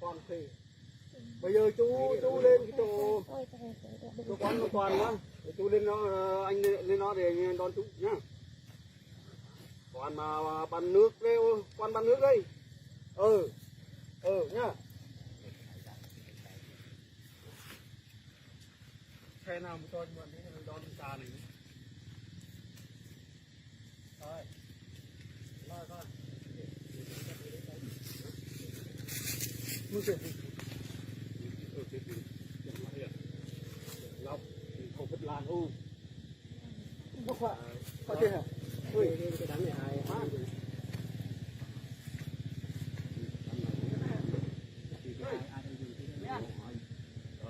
Còn thì bây giờ chú lên cái chỗ quán an toàn đó, chú lên nó anh lên nó để anh đón chú nhá. Còn mà bàn nước đây, quan bàn nước đây. Nhá. Xe nào mà cho anh mượn thế mình đón xa này. Rồi. Rồi. Mưa kìa. Lọc, khổ vất làn u. Bốc họa, có tiền hả? Ui, cái đám này hài quá.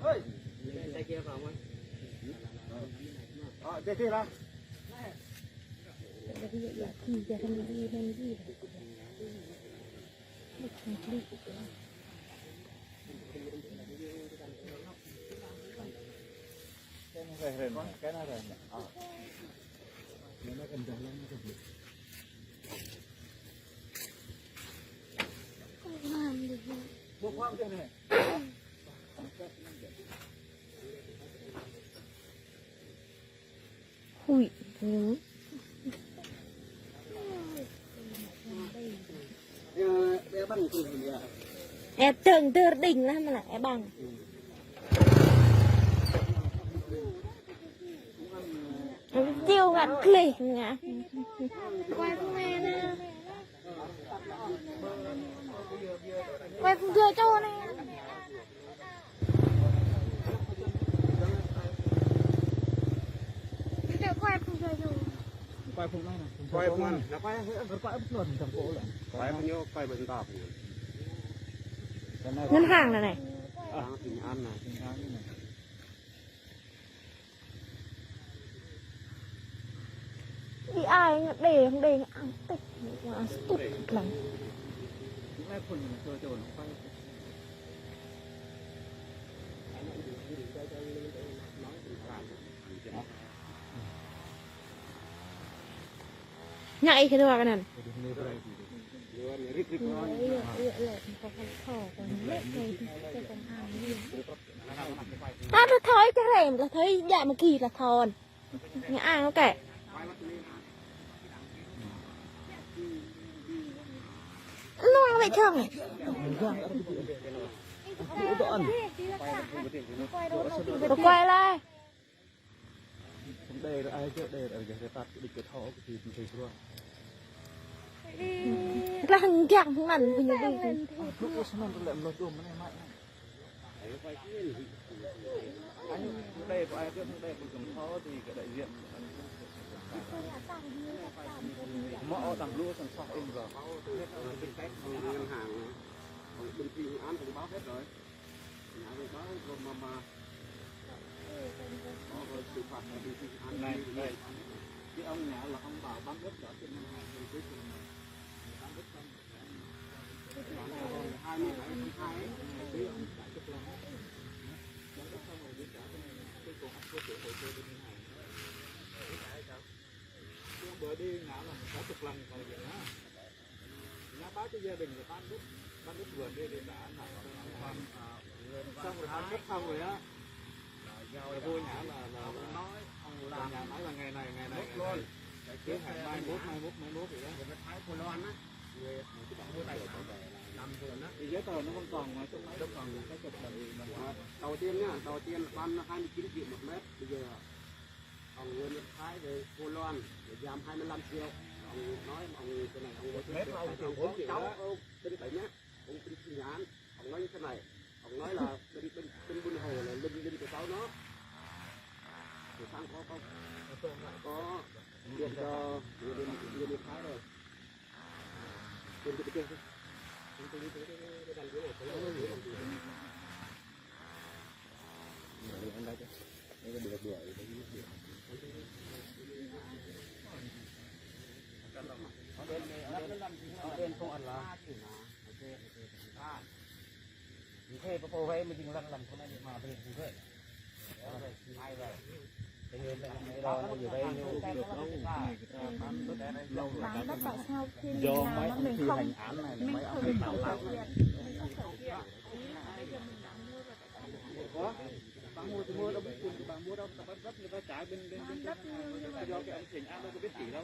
Ơi, tay kia vào không? Tay kia ra. Cái này rồi. Nó gần lắm nó được. Buộc khoang thế này. Ui, đúng. Bé bằng từ gì ạ? Em tưởng từ đỉnh lắm mà lại em bằng. Chiều ngặt lì ngã. Quay không nghe nè. Quay không đưa cho này. Quay không đưa cho. Quay không này nè. Quay không ăn. Nó quay bất luận thằng cổ lại. Quay bao nhiêu quay bên tạp. Ngân hàng này này. Tình ăn này. Đi ai để không để ăn tịch tụt lắm. Nhảy cái đồ cái này. Nó thôi cái rèm là thấy dạ mà kỳ là thòn. Nghe ai nó kệ. Nó vậy chồng. Tôi quay lại. Đây là ai chứ đây là cái tạt cái địch thỏ thì luôn. Là thằng chàng thằng nằn vì đi. Lúc đó xong rồi lại lột đồ nó mạnh. Anh đây có ai biết đây một cầm thỏ thì cái đại diện mọ đằng lúa sản xuất in vào cái cách ngân hàng bên kia án cũng báo hết rồi nhà này báo rồi mà có xử phạt bên kia án này cái ông nhà là ông bảo bán đất ở trên ngân hàng rồi cuối cùng bán đất xong 27/2 cái ông trả chục lần bán đất xong rồi trả cái cuộc họp của hội bên ngân hàng bữa đi ngã là cả chục lần còn gì nữa, ngã báo cho gia đình người bán đất vườn đi để trả lại xong rồi bán đất xong rồi á, rồi vui ngã là nói ông làm nhà nói là ngày này luôn, cứ hàng mai mốt vậy đó, người Thái Cô Loan á, người mua tài sản làm vườn á, thì giấy tờ nó không còn mà trong máy đâu còn cái chục lần đầu tiên nhá, đầu tiên là bán 29 triệu một mét, bây giờ ông người Thái về Cô Loan để giảm 25 triệu, ông nói ông cái này ông có cháu bên bảy nhá, ông bên dự án, ông nói như thế này, ông nói là bên Buôn Hồ là linh của cháu nó, thì sang có điện cho người Thái rồi, bên cái kia bên không ăn là thế có cô vậy mình chỉ làm con này mà về thế hay rồi đó nó ở đây được đâu Bán đất tại sao khi do nào mấy nó ông mình thi không hành án này mấy ông bị tạo lao mua đâu, ta bán đất người ta trả bên người ta do cái ông Thành An đâu có biết chị đâu,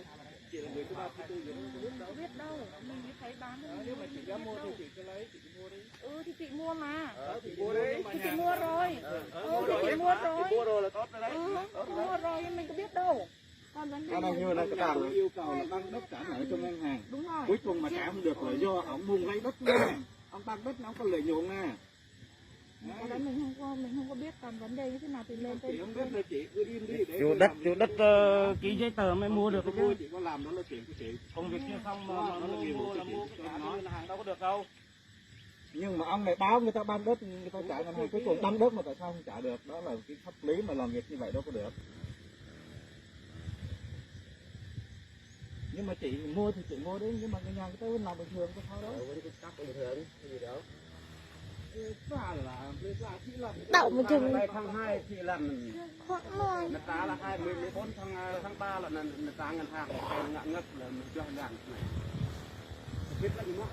chị là người thứ ba thứ tư gì đâu có biết đâu, mình mới thấy bán. nếu mà chị dám mua thì chị cứ lấy, chị cứ mua đi. Thì chị mua mà. Chị mua đi. Thì chị mua rồi. Thì chị mua rồi. Chị mua rồi là tốt rồi đấy. Mua rồi nhưng mình có biết đâu. Còn vấn đề Cái này như là cái đảng yêu cầu là tăng đất trả lại cho ngân hàng. đúng rồi. Cuối cùng mà trả không được là do ông buông lấy đất nè, ông tăng đất nó không có lợi nhuận nè. Cái đấy mình không có biết, còn vấn đề như thế nào thì lên Chị không biết là chị cứ im đi để chủ đất ký giấy tờ mới mua được chị chứ. chị có làm đó là chuyện của chị. Công việc kia xong mà mua là mua cái trả ngân hàng đâu có được đâu. Nhưng mà ông này báo người ta ban đất, người ta trả ngân hàng, cuối cùng tăng đất mà tại sao không trả được? Đó là cái pháp lý mà làm việc như vậy đâu có được. Nhưng mà chị mua thì chị mua đấy, nhưng mà người nhà người ta làm bình thường có sao đâu. Cắt bình thường cái gì đâu. Đậu một chừng Đây tháng 2 thì làm khoảng rồi. người ta là 24 tháng 3 là người ta ngân hàng ngạn ngất là mình cho ngân hàng này. Biết là gì nữa?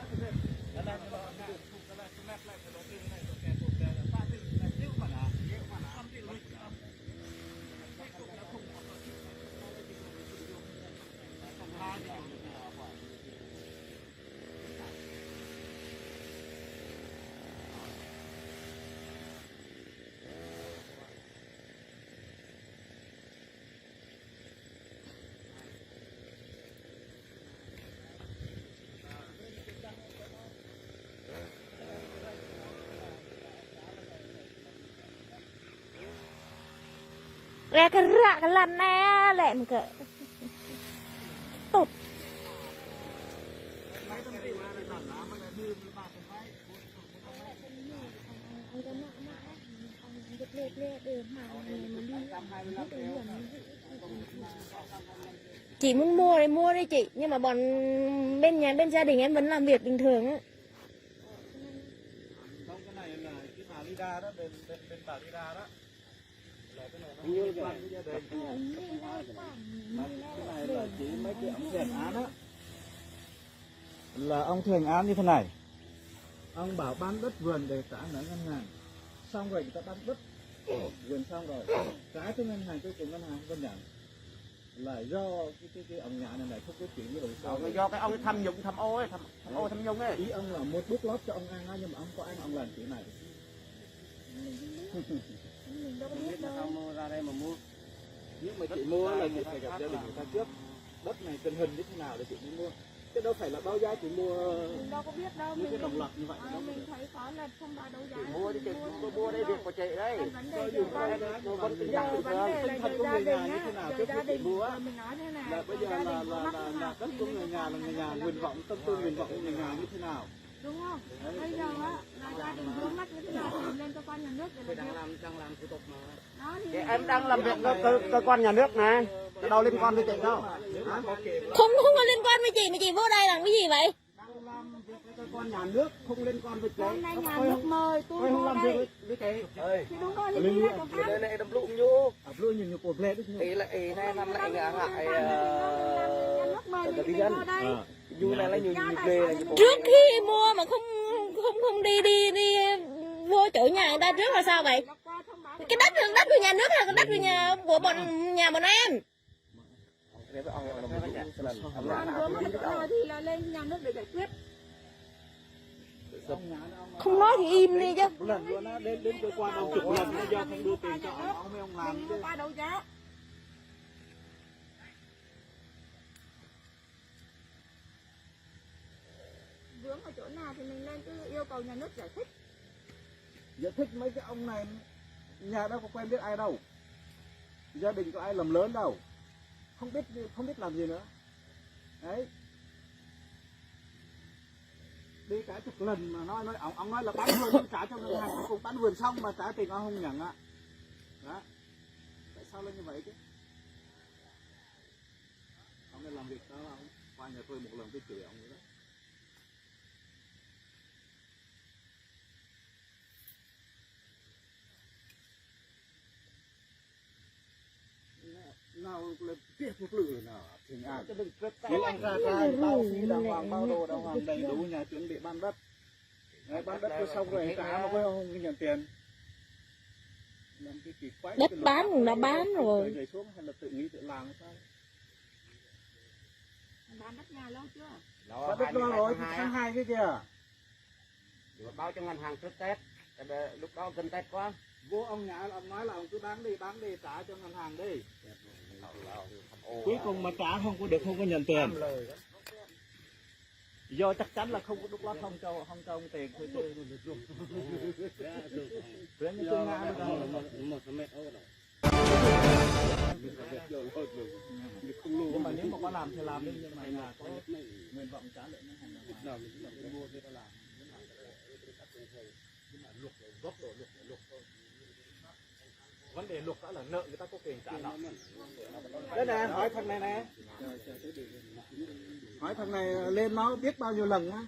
Ra cái rạ cái lần nè lẹ một cái tụt. Chị muốn mua thì mua đi chị, nhưng mà bọn bên gia đình em vẫn làm việc bình thường á. Không, cái này là cái bà Lida đó, bên bà Lida đó. Là cái này nó Như liên quan đến gia đình. Cái này là chỉ mấy cái ông thi hành án á. Là ông thi hành án như thế này. Ông bảo bán đất vườn để trả nợ ngân hàng. Xong rồi người ta bán đất vườn xong rồi trả cho ngân hàng, cuối cùng ngân hàng không có nhận. Là do cái ông nhà này không có chuyện với đồ sao. Do cái ông tham nhũng tham ô ấy, tham nhũng ấy. Ý ông là mua bút lót cho ông ăn á, nhưng mà ông có ăn ông làm chuyện này. Mình đâu có biết đâu. Sao mua ra đây mà mua? Nhưng mà chị mua là chị phải gặp gia đình người ta trước. Đất này tình hình như thế nào để chị mới mua. Chứ đâu phải là báo giá chị mua Mình đâu có biết đâu. những cái đồng loạt như vậy đâu. Mình thấy có là không báo đấu giá. Mua đi chị, mua đây việc của chị đấy. Vấn đề giờ vấn đề là giờ gia đình á, giờ gia đình mình nói thế này. Là bây giờ là đất của người nhà, là người nhà nguyện vọng, tâm tư nguyện vọng của người nhà như thế nào. Đúng không? Bây giờ á là gia đình vướng mắc như thế nào thì mình lên cơ quan nhà nước để làm việc. Đang làm thủ tục mà. Đó thì Em đang làm việc cơ quan nhà nước này. Đâu liên quan với chị đâu. Không có liên quan với chị, mà chị vô đây làm cái gì vậy? Đang làm việc với cơ quan nhà nước, không liên quan với chị. hôm nay nhà nước mời tôi Không vô làm đây. việc với chị. Thì đúng rồi, thì đi ra chỗ khác. Đây này đâm lụm vô. Luôn như cột lệ đấy. Ý là ý này năm lại ngại Nhà nước mời mình vô đây. du này là nhiều ghê là Trước khi mua mà không đi vô chỗ nhà người ta trước là sao vậy? Cái đất của nhà nước hay cái đất của nhà bọn em? Còn vướng mắc chỗ nào thì là lên nhà nước để giải quyết. Không nói thì im đi chứ. Lần luôn á, đến cơ quan ông chục lần nó do không đưa tiền cho ông, mấy ông làm Mình chứ. mua qua đấu giá. Vướng ở chỗ nào thì mình lên cứ yêu cầu nhà nước giải thích. Giải thích mấy cái ông này, nhà đâu có quen biết ai đâu, gia đình có ai làm lớn đâu, không biết làm gì nữa. Đấy, đi cả chục lần mà nói ông nói là bán vườn trả cho ngân hàng, cùng bán vườn xong mà trả tiền ông không nhận á. Đó, tại sao lên như vậy chứ? Ông này làm việc đó, ông qua nhà tôi một lần tôi chửi ông nữa đó. Nào là tiếc một lửa nào thì à nếu anh ra bao phí đàng hoàng, bao đồ đàng hoàng đầy đủ, nhà chuẩn bị ban đất. Đấy, ban đất cho xong rồi trả mà quay không nhận tiền. làm cái kỳ quái Đất bán cũng đã bán rồi. nhảy xuống hay là tự nghĩ tự làm hay sao? bán đất nhà lâu chưa? Nó đất lo rồi tháng 2 cái kìa. Báo cho ngân hàng trước Tết, lúc đó gần Tết quá. Vô ông nói là ông cứ bán đi trả cho ngân hàng đi. Cuối cùng mà trả không có nhận tiền. Do chắc chắn là không có lúc đó không cho ông tiền thôi chứ. Tuyến cái tương lai đâu. Nhưng mà nếu mà có làm thì làm đi, nhưng mà nhà có nguyện vọng trả lại ngân hàng mua thì ta làm. Vấn đề luật đó là nợ người ta có quyền trả nợ. Đây nè, hỏi thằng này nè. Hỏi thằng này lên nó biết bao nhiêu lần á.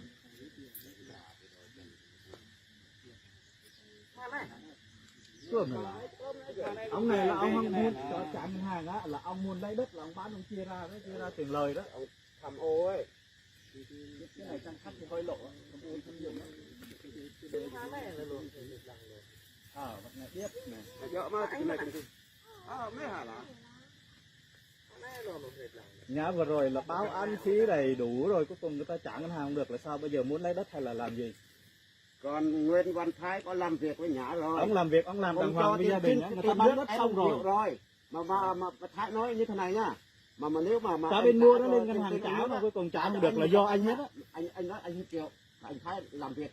Ông này là ông muốn cho trả ngân hàng á, là ông muốn lấy đất là ông bán ông chia ra tiền lời đó. Ông tham ô ấy. Cái này trang khách thì hơi lộ. Vật này biết này. Dạ mà cái này cái gì? Mấy hả là? Nhà vừa rồi là báo ăn phí đầy đủ rồi, cuối cùng người ta trả ngân hàng không được là sao? Bây giờ muốn lấy đất hay là làm gì? Còn Nguyên Văn Thái có làm việc với nhà rồi. Ông làm việc, ông làm đàng hoàng với gia đình á, người ta bán đất xong rồi. Mà Thái nói như thế này nhá. Mà nếu mà cả bên mua nó lên ngân hàng trả mà cuối cùng trả không được là do anh hết á. Anh nói anh Kiều, anh Thái làm việc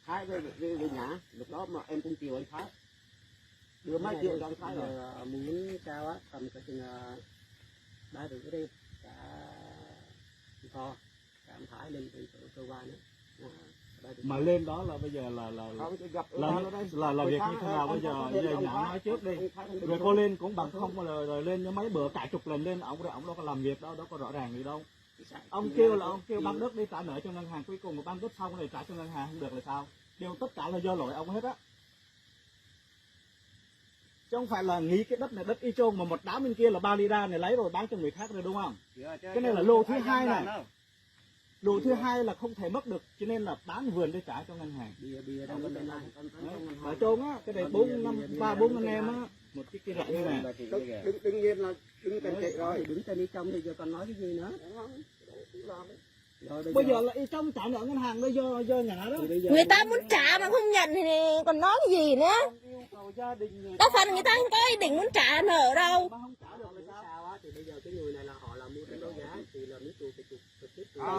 Thái với nhà, lúc đó mà em cũng Kiều anh Thái. Đưa mấy triệu cho anh Thái rồi. Muốn cao á, tầm cái chừng 3 triệu cái đi, cả kho, cả anh Thái lên cơ quan nữa. Mà lên đó là bây giờ là việc như thế nào bây giờ nhà nói trước đi, rồi cô lên cũng bằng không rồi lên mấy bữa cả chục lần lên ông đâu có làm việc đâu có rõ ràng gì đâu. Ông kêu bán đất đi trả nợ cho ngân hàng, cuối cùng mà bán đất xong rồi trả cho ngân hàng không được là sao? Điều tất cả là do lỗi ông hết á, chứ không phải là nghĩ cái đất này đất y chang mà một đám bên kia là bao lira này lấy rồi bán cho người khác rồi đúng không? Cái này là lô thứ hai này. Đồ thứ hai là không thể mất được, cho nên là bán vườn để trả cho ngân hàng. Ở trốn á, cái này 4 anh em á, một cái rộng như này. Đương nhiên là đứng trên kệ rồi. Đứng trên đi trong thì giờ còn nói cái gì nữa? Bây giờ là y trong trả nợ ngân hàng đó do nhà đó. Người ta muốn trả mà không nhận thì còn nói cái gì nữa? Đâu phải người ta không có ý định muốn trả nợ đâu. Thì bây giờ cái người này là họ là mua cái đấu giá thì là nước tôi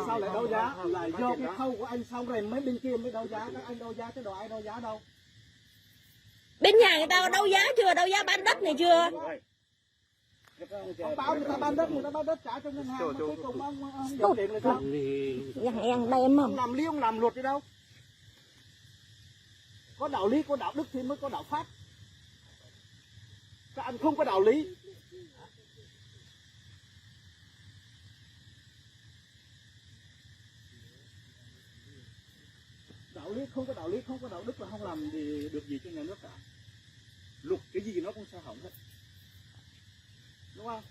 Sao lại đấu giá? Là do cái khâu của anh xong rồi mấy bên kia mới đấu giá, các anh đấu giá chứ đồ ai đấu giá đâu. Bên nhà người ta đấu giá chưa? Đấu giá bán đất này chưa? Ông báo người ta bán đất trả cho ngân hàng, cuối cùng ông nhận tiền là sao? Hàng đem mà. Ông làm lý ông làm luật đi đâu? Có đạo lý, có đạo đức thì mới có đạo pháp. Các anh không có đạo lý. Đạo lý không có đạo đức là không làm thì được gì cho nhà nước cả. Luật cái gì nó cũng sẽ hỏng hết, đúng không?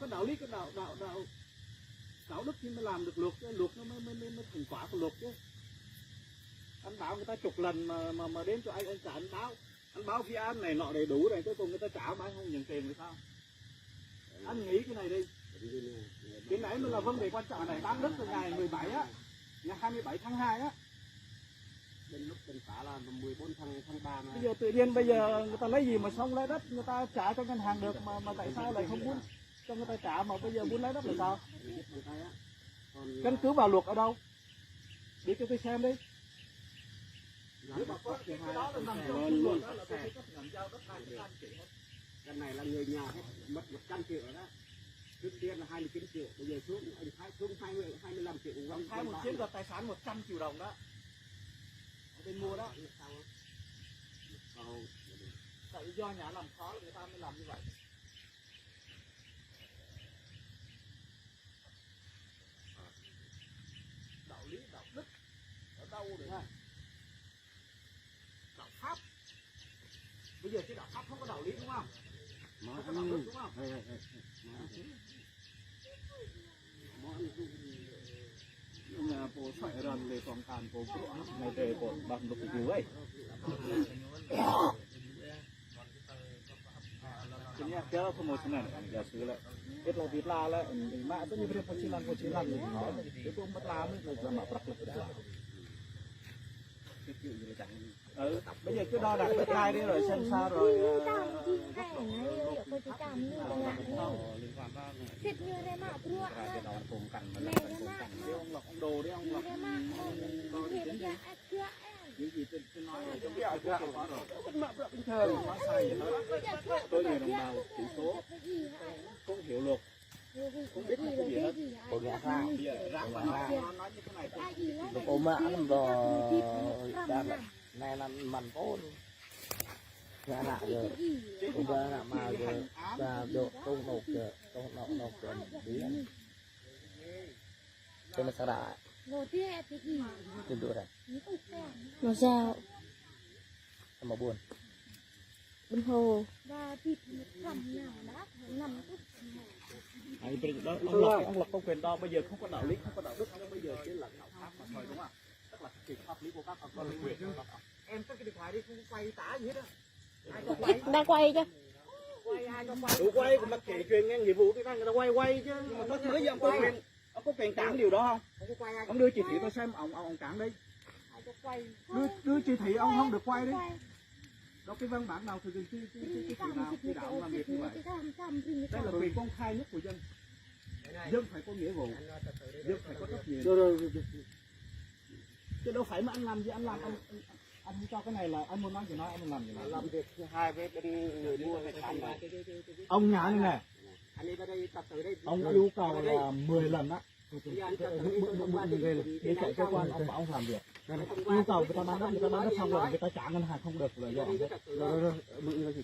Có đạo lý, có đạo đức thì mới làm được luật, cái luật nó mới thành quả của luật chứ. Anh báo người ta chục lần mà đến cho anh trả, anh báo phía án này nọ đầy đủ rồi, cuối cùng người ta trả mà anh không nhận tiền thì sao? Anh nghĩ cái này đi. Cái nãy mới là vấn đề quan trọng này, bán đất từ ngày 17 á, ngày 27 tháng 2 á. Đến lúc tình trả là 14 tháng 3 mà. Bây giờ tự nhiên bây giờ người ta lấy gì mà xong lấy đất, người ta trả cho ngân hàng được mà tại sao lại không muốn cho người ta trả mà bây giờ muốn lấy đất là sao? Căn cứ vào luật ở đâu? Đi cho tôi xem đi. Cái này là người nhà hết, mất 100 triệu rồi đó. Trước tiên là 29 triệu, bây giờ xuống anh Thái xuống 25 triệu. Ông Thái một chiếm đoạt tài sản 100 triệu đồng đó. Ở bên mua đó. Tại do nhà làm khó người ta mới làm như vậy. Đạo lý, đạo đức ở đâu được ha? Đạo pháp. Bây giờ cái đạo pháp không có đạo lý đúng không? Không có đạo đức đúng không? Nhà bộ phải rần để phòng tàn bộ của ngày về bộ bằng lục cứu ấy. Chính là kéo không một này giả sử lại ít là Việt La lại mạ tất nhiên phải chỉ làm thì nói cái cũng mất la mới là mạ bắt được cái bây giờ cứ đo đạc cái tay đi rồi xem sao rồi ông lọc ông đồ đấy ông lọc những gì tôi nói là trong cái có rồi mạ bình thường nói sai tôi người đồng bào thiểu số không hiểu luật không biết cái gì hết Còn ngã ra rác mà nó nói như thế này Lúc ôm mạ nó bò đàn này là mặn tốt ngã nạ rồi ôm mạ nạ mà rồi ra độ công nộp rồi công nộp rồi tí thế mà sao đã trên đùa này Nó sao? mà buồn Bên hồ. ông lộc không quyền đo bây giờ không có đạo lý không có đạo đức bây giờ chỉ là đạo pháp mà thôi đúng không? Tức là cái pháp lý của các ông có quyền em tắt cái điện thoại đi không quay tả gì hết á Ít đã quay chứ. đủ quay cũng mặc kệ truyền nghe nghĩa vụ cái người ta quay chứ nhưng mà tất mới giờ ông có quyền cản điều đó không ông đưa chỉ thị tôi xem ông cản đi đưa chỉ thị ông không được quay đi đó cái văn bản nào thì cái nào cái đạo làm việc như vậy đây là quyền công khai nhất của dân dân phải có nghĩa vụ dân phải có trách nhiệm chứ đâu phải mà anh làm gì anh làm anh cho cái này là anh muốn nói gì nói anh làm gì nói làm việc hai bên người mua phải cản lại ông nhà như này ông yêu cầu là 10 lần á đi chạy cơ quan ông bảo ông làm việc yêu cầu người ta bán đất xong rồi người ta trả ngân hàng không được là do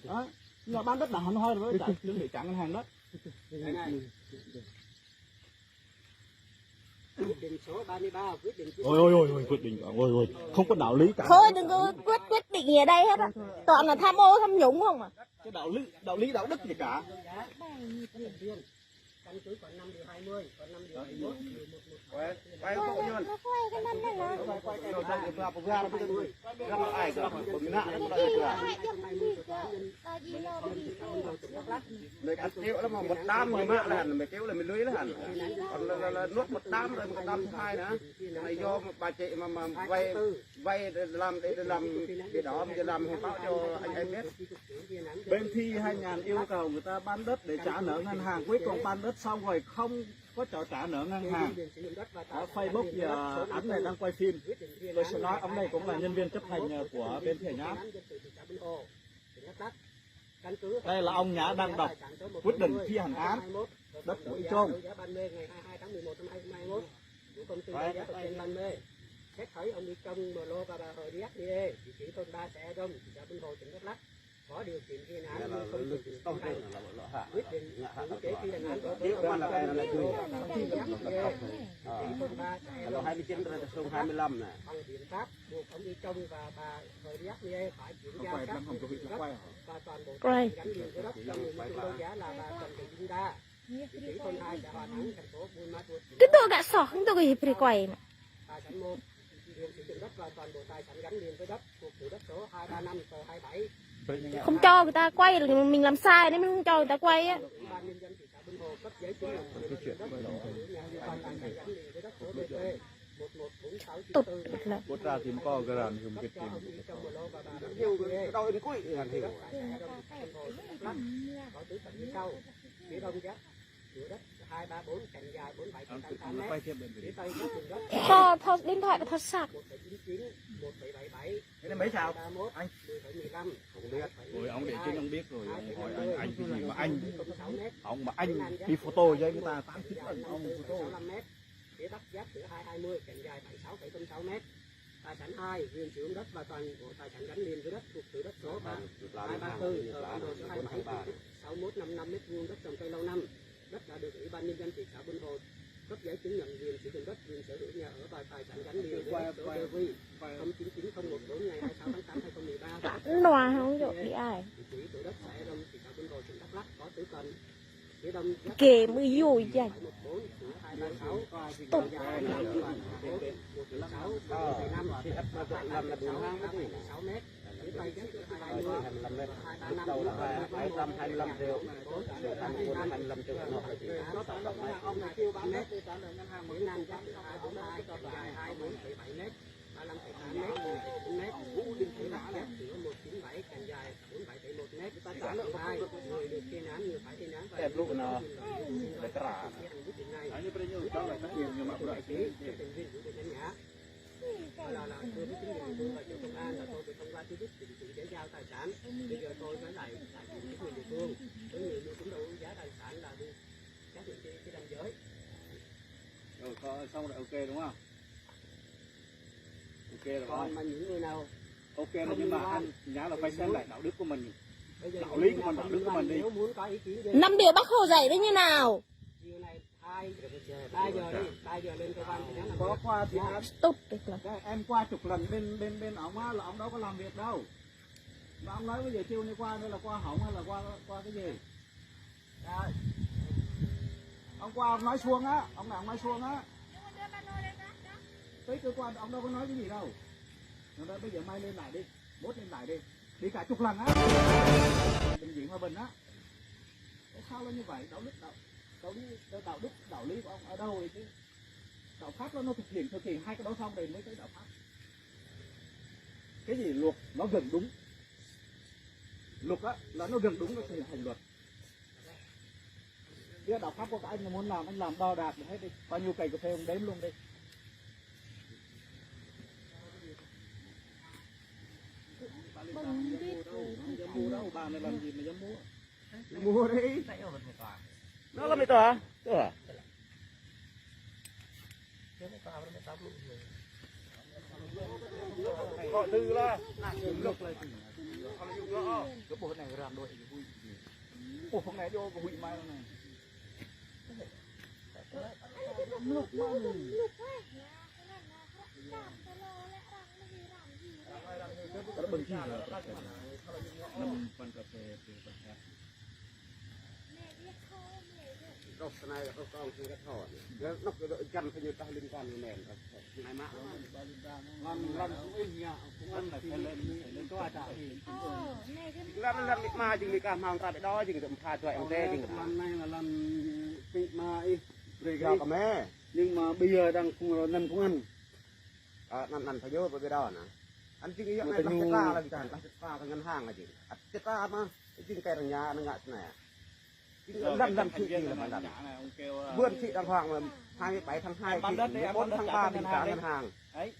đó là bán đất là hắn thôi rồi chuẩn bị trả ngân hàng đó ôi quyết định ôi không có đạo lý cả Thôi đừng có quyết định gì ở đây hết á. Toàn là tham ô tham nhũng không à. cái đạo lý đạo đức gì cả căn cứ còn 5 điều 20 còn 5 điều 21 điều 111 quay bộ nhân Nó quay cái năm này là. rồi sang cái phạp ra nó bây giờ ra nó ai cả một mình nạ nó lại người ta kêu là một đám người mạ là hẳn mày kêu là mình lưới là hẳn còn là nuốt một đám rồi một đám thứ hai nữa này do bà chị mà vay làm để đó bây giờ làm hay báo cho anh em biết bên thi 2000 yêu cầu người ta bán đất để trả nợ ngân hàng cuối cùng bán đất xong rồi không có cho trả nợ ngân hàng ở Facebook giờ ảnh này đang quay phim tôi sẽ nói ông này cũng là nhân viên chấp hành của bên Thẻ Nhã đây là ông Nhã đang đọc quyết định thi hành án đất của Y Trôn xét thấy ông đi trong mà lô và bà hồi điếc đi chỉ thôn 3 xã Đông xã Vinh Hồ tỉnh Đắk Lắk có điều kiện thi hành án nhưng không thực hiện công khai quyết định chủ chế thi hành án đối với ông là 29 rồi sông 25 này bằng biện pháp buộc ông đi trong và bà hồi điếc đi phải chuyển giao các và toàn bộ gắn liền với đất trong những đấu giá là bà Trần Thị Vinh Đa chỉ thôn 2 xã Hòa Thắng thành phố Buôn Ma Thuột Cái tôi gạ sọ không tôi cái hiệp quay mà. tài sản 1 quyền sử dụng đất và toàn bộ tài sản gắn liền với đất thuộc thửa đất số 235 tờ 27 Không cho người ta quay là mình làm sai nên mình không cho người ta quay á. Ủy ban nhân dân thị xã Buôn Hồ cấp giấy chứng nhận quyền sử dụng đất nhà và tài sản gắn liền với đất số BP 114694 bút ra tìm co cái đàn dùng cái cho ông đi trong một lô và bà nhiều đâu đến cuối là thì có tứ tận như sau phía đông giáp thửa đất 234 cạnh dài 47,88 m phía tây có thửa đất Thò điện thoại thò sạc. 1,99 1,77 cái này mấy sao 31 anh 10,15 không biết rồi ông để trên ông biết rồi ông hỏi anh cái gì mà anh 6 m ông mà anh đi photo với người ta tám chín lần ông photo 65 m phía bắc giáp thửa 220 cạnh dài 76,06 m tài sản 2 quyền sử dụng đất và toàn bộ tài sản gắn liền với đất thuộc thửa đất số 234 ở bản đồ số 27 6155 m2 đất trồng cây lâu năm đất đã được Ủy ban nhân dân thị xã Buôn Hồ cấp giấy chứng nhận quyền sử dụng đất quyền sở hữu nhà ở và tài sản gắn liền với đất số DV 099014 ngày 26 tháng 8 2013 Nòa không được đi ai. chỉ thửa đất xã Đông thị xã Buôn Hồ tỉnh Đắk Lắk có tứ cần phía đông Kề mới vui vậy. 14 236 Tục. 116 5 6 m tay giá sữa 20 25 mét đầu là 225 triệu được 25 triệu nó phải chỉ ông này kêu bán đất đi trả lời ngân hàng một Việt Nam cục giá sữa 22 dài 24,7 mét 35,8 mét 19 mét Việt Nam giá sữa 197 cành dài 47,1 mét ta trả nợ 2 người được tuyên án người phải tuyên án và kẹp lúc nó để cả anh bây giờ cho lại nhiều nhưng mà đại sĩ cho thành viên của nhân nhã là tôi với chính quyền tôi và cho công an là tôi phải thông qua chi tiết trình tự để giao tài sản bây giờ tôi với lại chính quyền địa phương với người mua cũng đấu giá tài sản là đi xác định cái ranh giới rồi xong rồi ok đúng không? Ok rồi. còn mà những người nào Ok rồi nhưng mà anh nhớ là phải xem lại đạo đức của mình. bây giờ Đạo lý của mình, đạo đức của mình đi. nếu muốn có ý kiến gì 5 điều bác Hồ dạy đấy như nào? chiều này 3 giờ đi 3 giờ lên cơ quan thì nó là Có qua thì Tốt được lắm. em qua chục lần bên ông á là ông đâu có làm việc đâu. Mà ông nói bây giờ chiều nay qua đây là qua hỏng hay là qua cái gì? Đấy. Ông qua ông nói xuông á, ông nói xuông á. Tới cơ quan ông đâu có nói cái gì đâu. Rồi bây giờ mai lên lại đi, mốt lên lại đi. Đi cả chục lần á. Bệnh viện Hòa Bình á. Tại sao là như vậy? Đạo đức, đạo lý của ông ở đâu vậy chứ? Đạo pháp nó thực hiện hai cái đó xong rồi mới tới đạo pháp. Cái gì luật nó gần đúng. Luật á là nó gần đúng nó sẽ thành luật. Bây giờ đạo pháp của các anh muốn làm anh làm đo đạc hết đi, bao nhiêu cày cà phê ông đếm luôn đi. Dám mua đâu, bà này làm gì mà dám mua? mua đi nó là mấy tòa à gọi từ là lúc này Cái bộ này làm đội thì vui. Ủa hôm nay vô hụi mai đâu này. Lúc nó bừng chi rồi. Năm phần cà phê từ phần hạt. đọc cái này là con không có thọ nó đội chăn phải như ta liên quan như nền này mạ Lần cũng in nhà cũng ăn là phải lên có ai trả thì lần mà chừng cả mang ra để đó chừng tụm pha cho em tê chừng lần này là lần bị mà y rồi cái cả mẹ nhưng mà bây giờ đang cũng lần cũng ăn nằm phải vô với đó nè anh chừng cái này nó ra là cái pha cái ngân hàng là gì chết ra mà chừng cái nhà nó ngã này lần chị là phải lần vươn chị đàng hoàng là 27 tháng 2 chị 4 tháng 3 thì trả ngân hàng ấy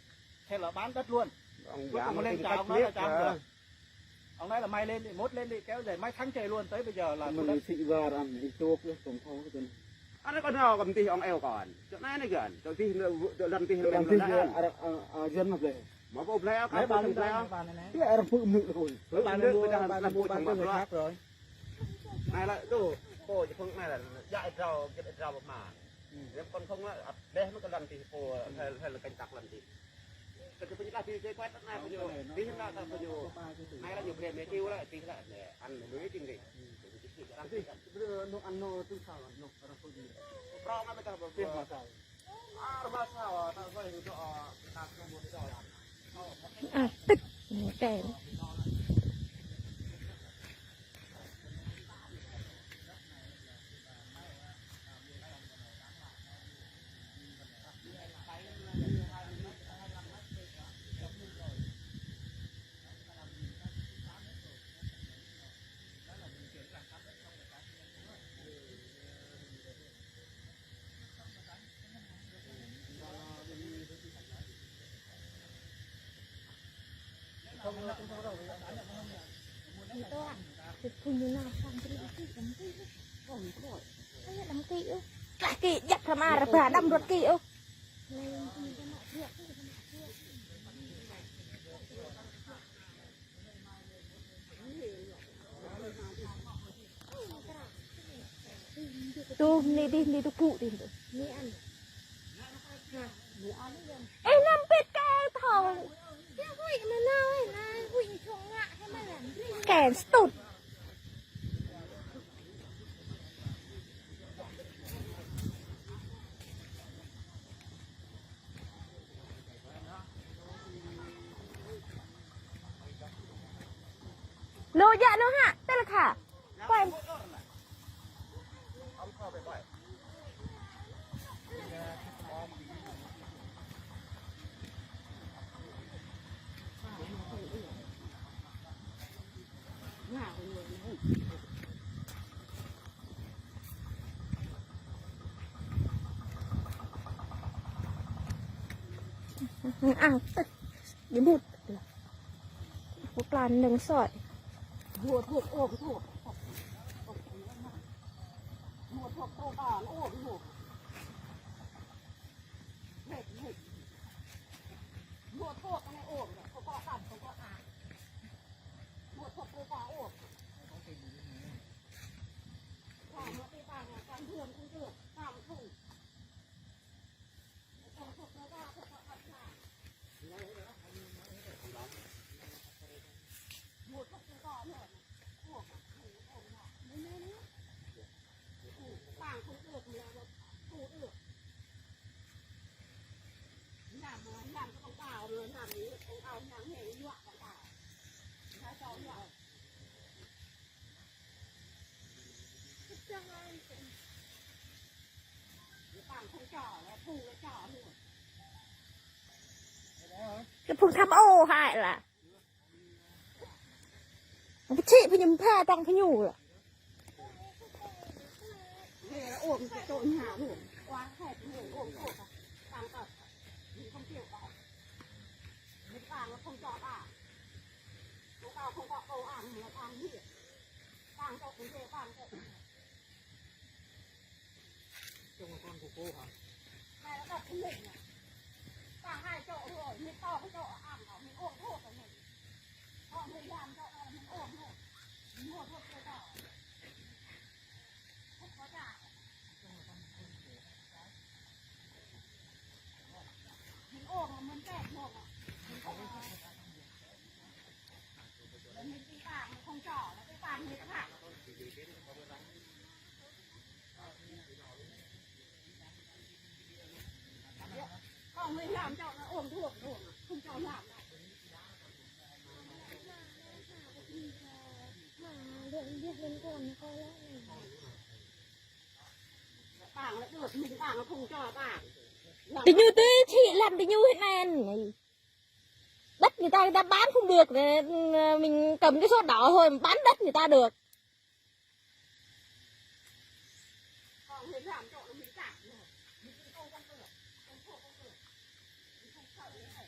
thế là bán đất luôn ông cuối giá cùng mà lên tính chào cách ông nói là biết chào được ông nói là may lên đi mốt lên đi kéo dài mấy tháng trời luôn tới bây giờ là mình xị vào làm đi tốt cái tổng thầu cái chân anh còn nào cầm tí ông eo còn chỗ này này gần chỗ tí lần tí làm tí dân mà về mà bố leo đấy cái bà bố lên leo cái em phụ nữ rồi bà lên mua bán cho người khác rồi này là đồ cô chứ không này là dạy rau cái rau mà nếu con không là đây nó có lần thì cô hay là canh tắc lần thì cái thứ nhất là thì quét này bao nhiêu tí là bao nhiêu này là nhiều bề mấy tiêu là tí là để ăn mới chừng gì nó ăn nó tư sao nó có gì rau nó mới cả tiền mà sao mà sao ta phải cho đặt trong một cái À, tích kèm. Kaki jak sama arah đâm ruột kì ơ. Tu ni tu cụ đi tu. Ni ăn. Ê năm pet cái thầu. Cái hụi mà nào ấy là hụi trồng ngạ hay mà làm gì? Kèn stụt. dạ nữa hả đây là khả quay ăn đến một lần đừng sỏi Mùa thuộc ôm thuộc mùa thuộc tô đỏ ôm thuộc mùa thuộc cái này ôm không có cặn không có à mùa thuộc tô đỏ ôm làm một cái vàng cắn thường cũng được làm thủ thuộc tô đỏ thuộc có cặn à mùa thuộc tô đỏ nữa ôm ôm nhỏ mấy vàng không được là thủ được làm con tàu rồi làm gì con tàu nhàng nhẹ nhọa con tàu hai cháu nhọa vàng không trỏ là thủ là trỏ luôn cái phương tham ô hại là cái chị phải nhầm pha tăng phải nhủ là về là ôm cái tội nhà luôn quá hẹp người ôm ôm vàng tật mình không chịu vào mình vàng nó không cho bà nó tao không có câu ăn mà ăn gì vàng cho cũng về vàng cho Trong một con của cô hả? này nó đập cái mình này vàng hai chỗ rồi mình to cái chỗ ăn ở mình ôm thuốc của mình còn mình làm chỗ này mình ôm thôi mình mua thuốc cái đó không có trả mình ôm mà mình kẹt một mình không mình đi vàng mình không trỏ là cái vàng mình thẳng còn mình làm cho nó ôm thuốc thôi mà không cho làm đâu bảng lại được mình bảng nó không cho bảng thì như thế chị làm thì như thế này đất người ta bán không được mình cầm cái số đỏ thôi mà bán đất người ta được còn mình làm cho nó mình trả rồi mình không câu con được không thuộc con được mình không sợ nữa này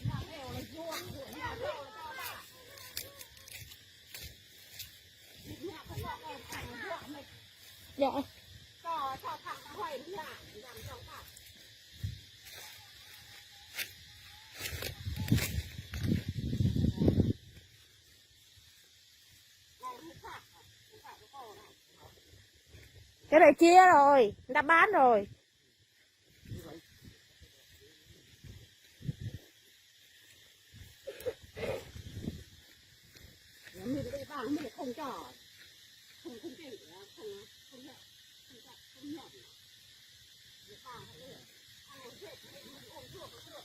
làm đều là vuông rồi nhà đều là cho bảng nhà không có em thành vuông mình dạ cho thằng nó hoài nhà làm cho bảng cái này chia rồi người ta bán rồi mình cái bảng mình không cho không chịu không nhận không nhận cái bảng này nữa ăn chết mình ôm thuốc nó được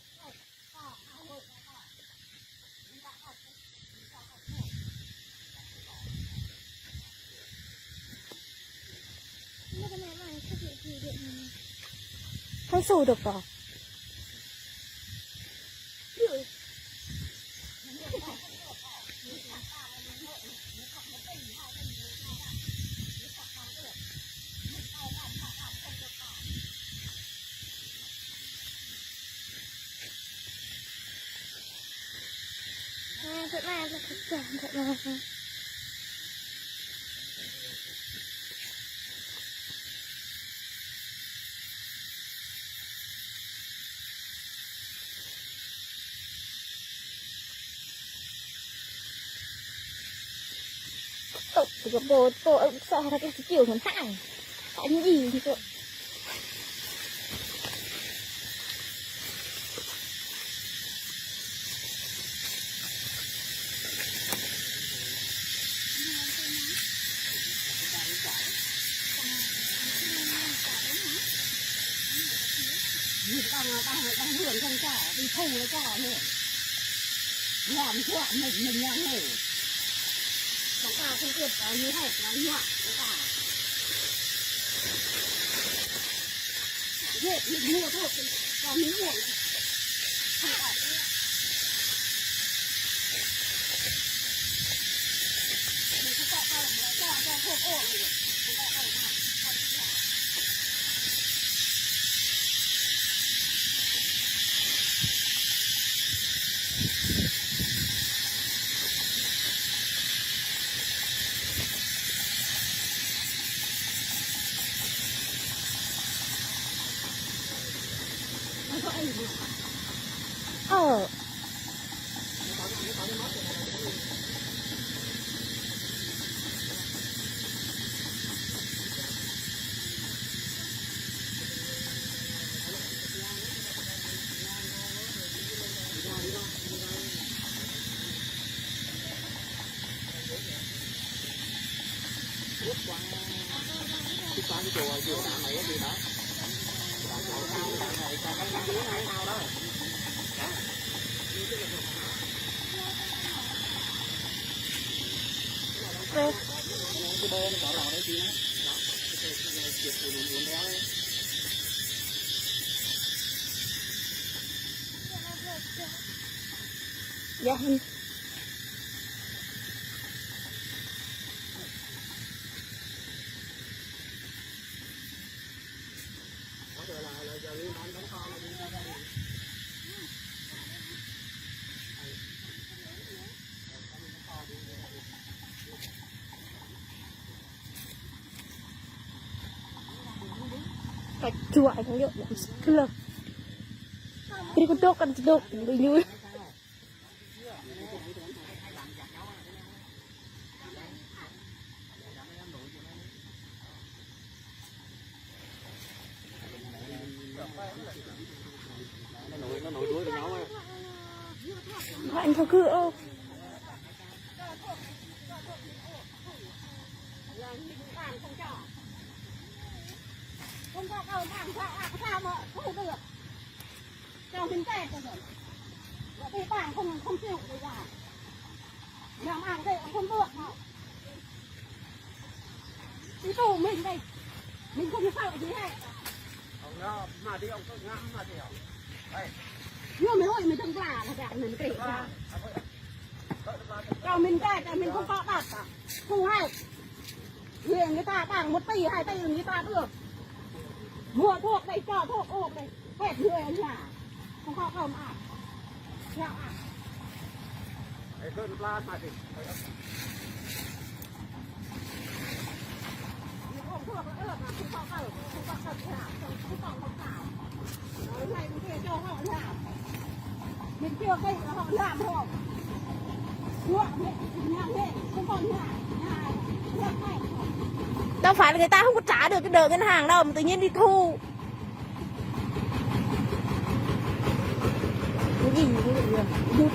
không xù được rồi thật là thật là cái bố sợ là cái kiểu thằng hạng anh gì thì cậu đang hưởng con cỏ đi thù nó cỏ nữa nhọn mình nhọn hổ chúng ta không biết như thế nó nhọn chúng ta dễ mình mua thuốc còn mình uống mình cứ cho thuốc uống dạ chuột cũng được cưa cái con tốt đi vui nó nổi đuôi với nhau ấy. anh thôi cứ ô không có cầu thang sao mà không được cho mình tè rồi thì bạn không chịu được à làm ăn đây không được nào đi tù mình đây mình không sợ gì hết ông nó mà đi ông có ngắm mà đi ông đây nhưng mấy hồi mình thằng là gạt mình kể ra cho mình tè mình không có đặt à thu hay liền người ta bằng 1 tỷ 2 tỷ người ta được mua thuốc đây cho thuốc ốp đây hết người ở nhà không có không à nhà à cái cơn plan mà thì không thuốc nó ướp mà không có cầu không có cầu nhà không có không nào nói này mình kia cho họ làm mình chưa cây là họ làm thôi ruộng nhà hết không còn nhà này đâu phải là người ta không có trả được cái đợt ngân hàng đâu mà tự nhiên đi thu cái gì vậy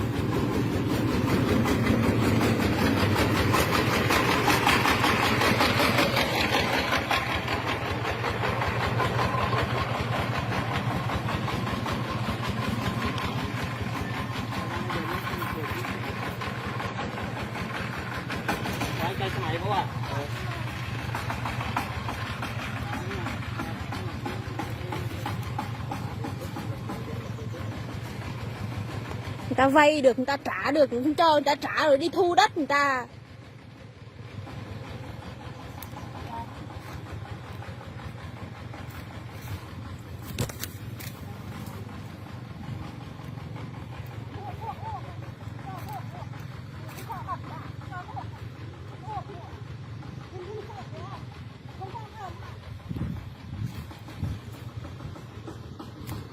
Cái máy của à? người ta vay được người ta trả được không cho người ta trả rồi đi thu đất người ta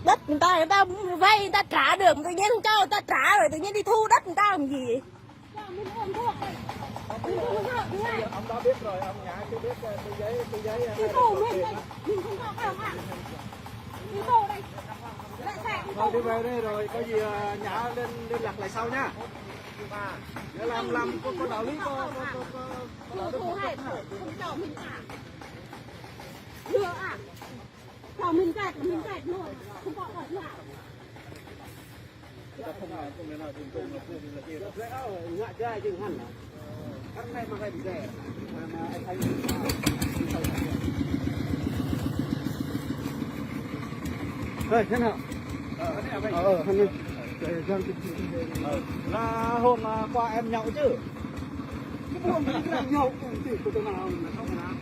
đất người ta vay người ta trả được tự nhiên không cho người ta trả rồi tự nhiên đi thu đất người ta làm gì vậy? Ông đó biết rồi, ông nhà chưa biết cái giấy đi tù mình đây mình không có không à đi tù đây lại xe thôi đi về đây rồi có gì nhà lên liên lạc lại sau nhá. Để làm có đạo lý có thu hay không cho mình à đưa à cho mình cạch luôn không có ở nhà không nào không thể nào dùng công là phương là kia đâu. Rẽ ngã chơi chừng hẳn là các này mà hay bị rẻ mà anh thấy Đây, thế nào? Thằng này. Là hôm qua em nhậu chứ. Cái buông cái làm nhậu cũng chỉ có tôi nào mà không nào.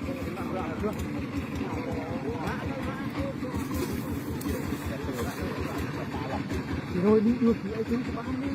Thì thôi đi được thì ấy chứ bán đi.